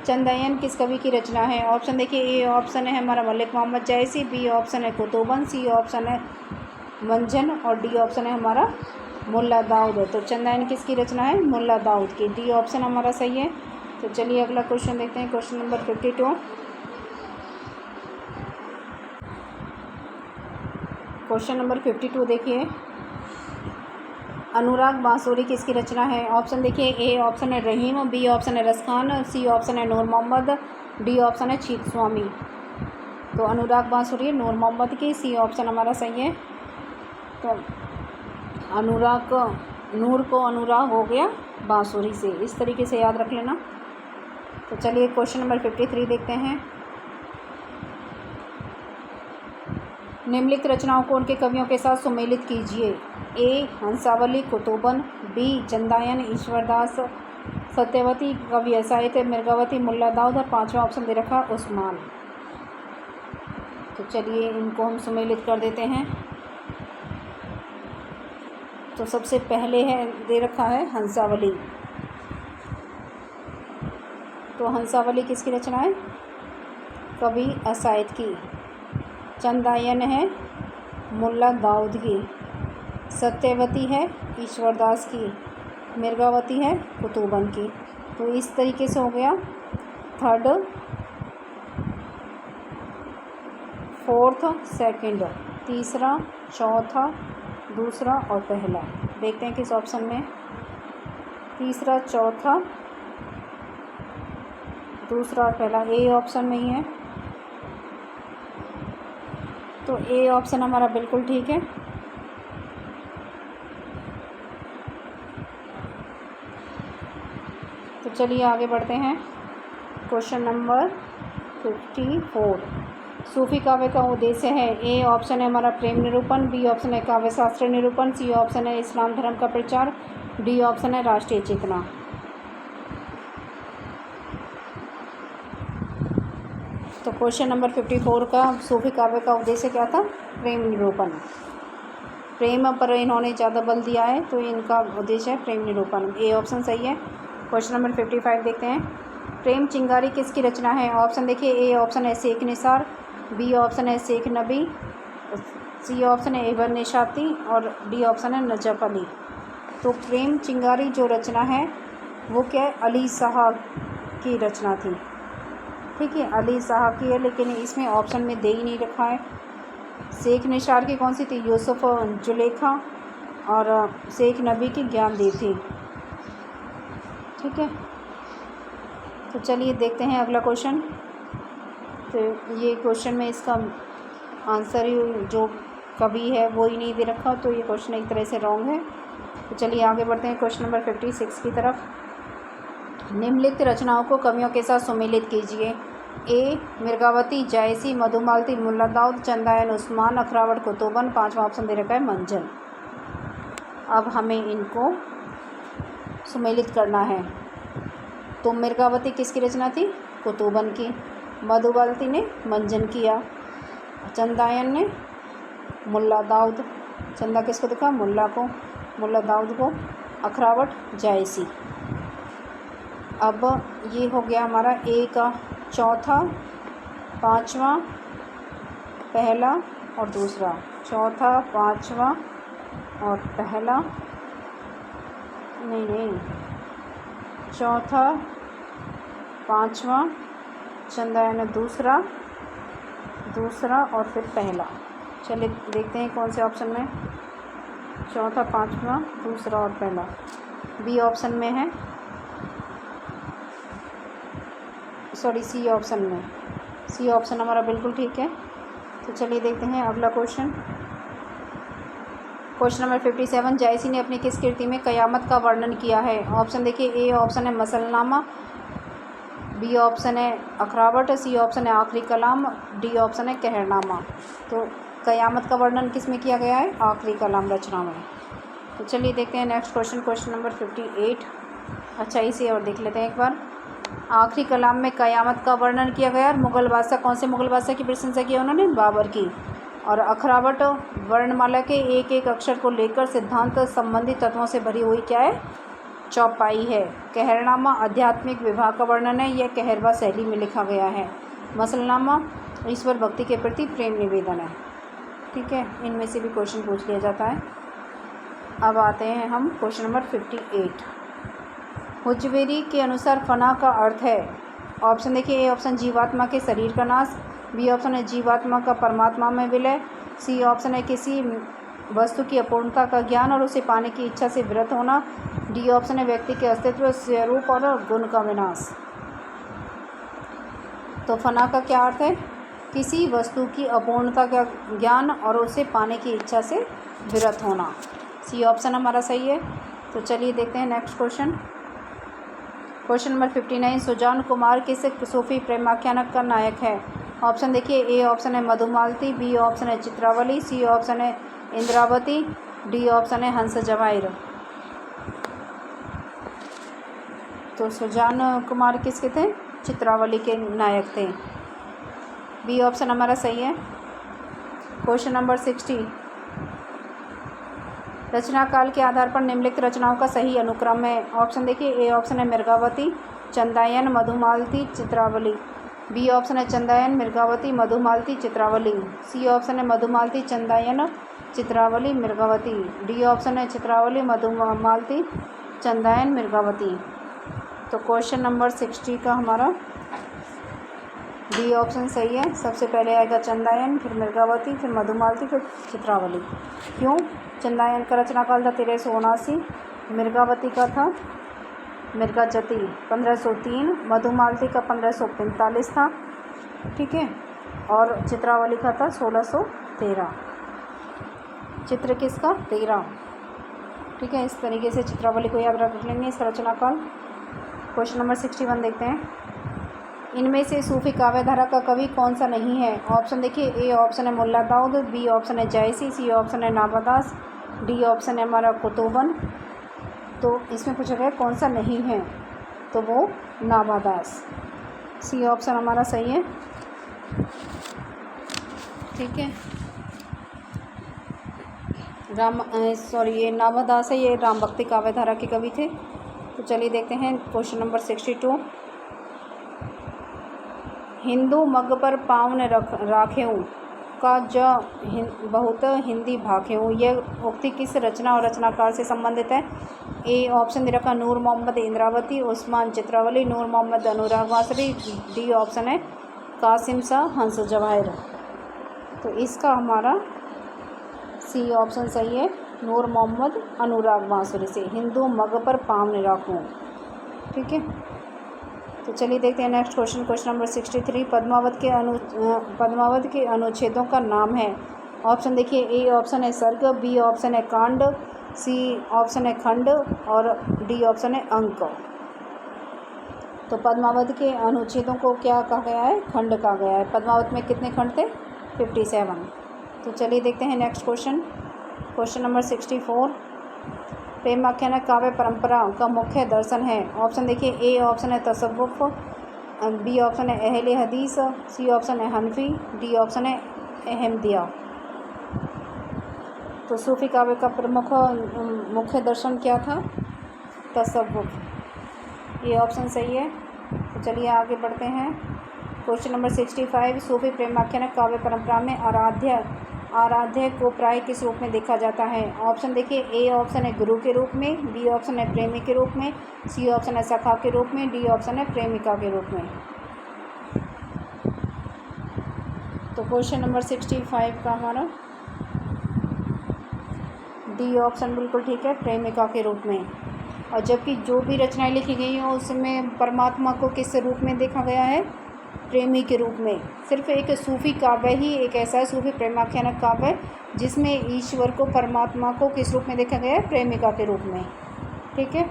चंदायन किस कवि की रचना है? ऑप्शन देखिए, ए ऑप्शन है हमारा मलिक मोहम्मद जायसी, बी ऑप्शन है कुतुबन, सी ऑप्शन है मंजन और डी ऑप्शन है हमारा मुल्ला दाऊद। तो चंदायन किसकी रचना है? मुल्ला दाऊद की। डी ऑप्शन हमारा सही है। तो चलिए अगला क्वेश्चन देखते हैं, क्वेश्चन नंबर 52। क्वेश्चन नंबर 52 देखिए, अनुराग बांसुरी किसकी रचना है? ऑप्शन देखिए, ए ऑप्शन है रहीम, बी ऑप्शन है रसखान, सी ऑप्शन है नूर मोहम्मद, डी ऑप्शन है चीत स्वामी। तो अनुराग बांसुरी नूर मोहम्मद की, सी ऑप्शन हमारा सही है। तो अनुराग को नूर को अनुराग हो गया बांसुरी से, इस तरीके से याद रख लेना। तो चलिए क्वेश्चन नंबर 53 देखते हैं। निम्नलिखित रचनाओं को उनके कवियों के साथ सुमेलित कीजिए। ए हंसावली कुतुबन, बी चंदायन ईश्वरदास, सत्यवती कवि साहित्य मृगावती मुल्ला दाऊद और पांचवा ऑप्शन दे रखा उस्मान। तो चलिए इनको हम सुमेलित कर देते हैं। तो सबसे पहले है दे रखा है हंसावली। तो हंसावली किसकी रचना है? कवि असायद की। चंदायन है मुल्ला दाऊद की, सत्यवती है ईश्वरदास की, मृगावती है कुतुबन की। तो इस तरीके से हो गया थर्ड, फोर्थ, सेकंड, तीसरा, चौथा, दूसरा और पहला। देखते हैं किस ऑप्शन में। तीसरा, चौथा, दूसरा और पहला ए ऑप्शन में ही है। तो ए ऑप्शन हमारा बिल्कुल ठीक है। तो चलिए आगे बढ़ते हैं, क्वेश्चन नंबर 54। सूफी काव्य का उद्देश्य है? ए ऑप्शन है हमारा प्रेम निरूपण, बी ऑप्शन है काव्य शास्त्र निरूपण, सी ऑप्शन है इस्लाम धर्म का प्रचार, डी ऑप्शन है राष्ट्रीय चेतना। तो क्वेश्चन नंबर 54 का सूफी काव्य का उद्देश्य क्या था? प्रेम निरूपण। प्रेम पर इन्होंने ज़्यादा बल दिया है, तो इनका उद्देश्य है प्रेम निरूपण। ए ऑप्शन सही है। क्वेश्चन नंबर 55 देखते हैं। प्रेम चिंगारी किसकी रचना है? ऑप्शन देखिए, ए ऑप्शन है शेख निसार, बी ऑप्शन है शेख नबी, सी ऑप्शन है इबन निशाती और डी ऑप्शन है नजफ अली। तो प्रेम चिंगारी जो रचना है वो क्या है? अली साहब की रचना थी। ठीक है, अली साहब की है, लेकिन इसमें ऑप्शन में दे ही नहीं रखा है। शेख निसार की कौन सी थी? यूसुफ जुलेखा और शेख नबी की ज्ञानदेव थी। ठीक है, तो चलिए देखते हैं अगला क्वेश्चन। तो ये क्वेश्चन में इसका आंसर ही जो कवि है वो ही नहीं दे रखा, तो ये क्वेश्चन एक तरह से रॉन्ग है। तो चलिए आगे बढ़ते हैं क्वेश्चन नंबर 56 की तरफ। निम्नलिखित रचनाओं को कवियों के साथ सुमेलित कीजिए। ए मृगावती जायसी, मधुमालती मुल्ला दाऊद, चंदायन उस्मान, अखरावट कुतुबन, पांचवा ऑप्शन दे रखा है मंजन। अब हमें इनको सुमेलित करना है। तो मृगावती किसकी रचना थी? कुतुबन की। मधुमालती ने मंजन किया, चंदायन ने मुल्ला दाऊद, चंदा किसको दिखा? मुल्ला को, मुल्ला दाऊद को, अखरावट जायसी। अब ये हो गया हमारा ए का चौथा, पांचवा, पहला और दूसरा। चौथा, पांचवा और पहला, नहीं, चौथा, पांचवा, चंदायन दूसरा, दूसरा और फिर पहला। चलिए देखते हैं कौन से ऑप्शन में। चौथा, पांचवा, दूसरा और पहला बी ऑप्शन में है, सॉरी सी ऑप्शन में। सी ऑप्शन हमारा बिल्कुल ठीक है। तो चलिए देखते हैं अगला क्वेश्चन। Question number 57। जायसी ने अपनी किस कृति में क़यामत का वर्णन किया है? ऑप्शन देखिए, ए ऑप्शन है मसलनामा, बी ऑप्शन है अखरावट, सी ऑप्शन है आखिरी कलाम, डी ऑप्शन है कहरनामा। तो क़यामत का वर्णन किस में किया गया है? आखिरी कलाम रचना में। तो चलिए देखते हैं नेक्स्ट क्वेश्चन, क्वेश्चन नंबर 58। अच्छा, इसे और देख लेते हैं एक बार। आखिरी कलाम में क़यामत का वर्णन किया गया और मुग़ल बादशाह, कौन से मुग़ल बादशाह की प्रशंसा की उन्होंने? बाबर की। और अखरावट वर्णमाला के एक एक अक्षर को लेकर सिद्धांत संबंधी तत्वों से भरी हुई क्या है? चौपाई है। कहरनामा आध्यात्मिक विवाह का वर्णन है, यह कहरवा शैली में लिखा गया है। मसलनामा ईश्वर भक्ति के प्रति प्रेम निवेदन है। ठीक है, इनमें से भी क्वेश्चन पूछ लिया जाता है। अब आते हैं हम क्वेश्चन नंबर 58। हुजवेरी के अनुसार फना का अर्थ है, ऑप्शन देखिए, ए ऑप्शन जीवात्मा के शरीर का नाश, बी ऑप्शन है जीवात्मा का परमात्मा में विलय, सी ऑप्शन है किसी वस्तु की अपूर्णता का ज्ञान और उसे पाने की इच्छा से विरत होना, डी ऑप्शन है व्यक्ति के अस्तित्व, स्वरूप और गुण का विनाश। तो फना का क्या अर्थ है? किसी वस्तु की अपूर्णता का ज्ञान और उसे पाने की इच्छा से विरत होना। सी ऑप्शन हमारा सही है। तो चलिए देखते हैं next question. Question number 59। Sujan Kumar किस सूफी प्रेमाख्यान का नायक है? ऑप्शन देखिए, ए ऑप्शन है मधुमालती, बी ऑप्शन है चित्रावली, सी ऑप्शन है इंद्रावती, डी ऑप्शन है हंस जवाहिर। तो सुजान कुमार किसके थे? चित्रावली के नायक थे। बी ऑप्शन हमारा सही है। Question number 60। रचना काल के आधार पर निम्नलिखित रचनाओं का सही अनुक्रम है। ऑप्शन देखिए, ए ऑप्शन है मृगावती, चंदायन, मधुमालती, चित्रावली, बी ऑप्शन है चंदायन, मृगावती, मधुमालती, चित्रावली, सी ऑप्शन है मधुमालती, चंदायन, चित्रावली, मृगावती, डी ऑप्शन है चित्रावली, मधुमालती, चंदायन, मृगावती। तो क्वेश्चन नंबर 60 का हमारा डी ऑप्शन सही है। सबसे पहले आएगा चंदायन, फिर मृगावती, फिर मधुमालती, फिर चित्रावली। क्यों? चंदायन का रचना काल था 1379, मृगावती का था मृगाजती 1503, मधुमालती का 1545 था। ठीक है, और चित्रावली का था 1613। चित्र किसका? 13। ठीक है, इस तरीके से चित्रावली को याद रख लेंगे इसका रचना काल। क्वेश्चन नंबर 61 देखते हैं। इनमें से सूफी काव्य धारा का कवि कौन सा नहीं है? ऑप्शन देखिए, ए ऑप्शन है मुल्ला दाऊद, बी ऑप्शन है जायसी, सी ऑप्शन है नाबादास, डी ऑप्शन है हमारा कुतुबन। तो इसमें पूछा गया कौन सा नहीं है, तो वो नाबादास। सी ऑप्शन हमारा सही है। ठीक है, ये नाबादास है, ये राम भक्ति काव्य धारा के कवि थे। तो चलिए देखते हैं क्वेश्चन नंबर 62। हिंदू मग पर पाँव ने राखेऊ का बहुत हिंदी भाखेऊ, यह उक्ति किस रचना और रचनाकार से संबंधित है? ए ऑप्शन दे रखा नूर मोहम्मद इंद्रावती, उस्मान चित्रावली, नूर मोहम्मद अनुराग वासरी, डी ऑप्शन है कासिम शाह हंस जवाहिर। तो इसका हमारा सी ऑप्शन सही है, नूर मोहम्मद अनुराग वासरी से हिंदू मग पर पाँव ने राखूं। ठीक है, तो चलिए देखते हैं next question. Question number 63। Padmavat के अनुच्छेदों का नाम है। ऑप्शन देखिए, ए ऑप्शन है सर्ग, बी ऑप्शन है कांड, सी ऑप्शन है खंड और डी ऑप्शन है अंक। तो पद्मावत के अनुच्छेदों को क्या कहा गया है? खंड कहा गया है। पद्मावत में कितने खंड थे? 57। तो चलिए देखते हैं नेक्स्ट क्वेश्चन। Question number 64। प्रेमाख्यान काव्य परंपरा का मुख्य दर्शन है। ऑप्शन देखिए, ए ऑप्शन है तसव्वुफ, बी ऑप्शन है अहले हदीस, सी ऑप्शन है हनफी, डी ऑप्शन है अहमदिया। तो सूफी काव्य का प्रमुख मुख्य दर्शन क्या था? तसव्वुफ। ये ऑप्शन सही है। तो चलिए आगे बढ़ते हैं। Question number 65। सूफी प्रेमाख्यान काव्य परंपरा में आराध्य को प्राय किस रूप में देखा जाता है? ऑप्शन देखिए, ए ऑप्शन है गुरु के रूप में, बी ऑप्शन है प्रेमी के रूप में, सी ऑप्शन है सखा के रूप में, डी ऑप्शन है प्रेमिका के रूप में। तो क्वेश्चन नंबर 65 का हमारा डी ऑप्शन बिल्कुल ठीक है, प्रेमिका के रूप में। और जबकि जो भी रचनाएं लिखी गई हैं उसमें परमात्मा को किस रूप में देखा गया है? प्रेमी के रूप में। सिर्फ एक सूफी काव्य ही एक ऐसा है, सूफी प्रेमाख्यान काव्य, जिसमें ईश्वर को, परमात्मा को किस रूप में देखा गया है? प्रेमिका के रूप में। ठीक है।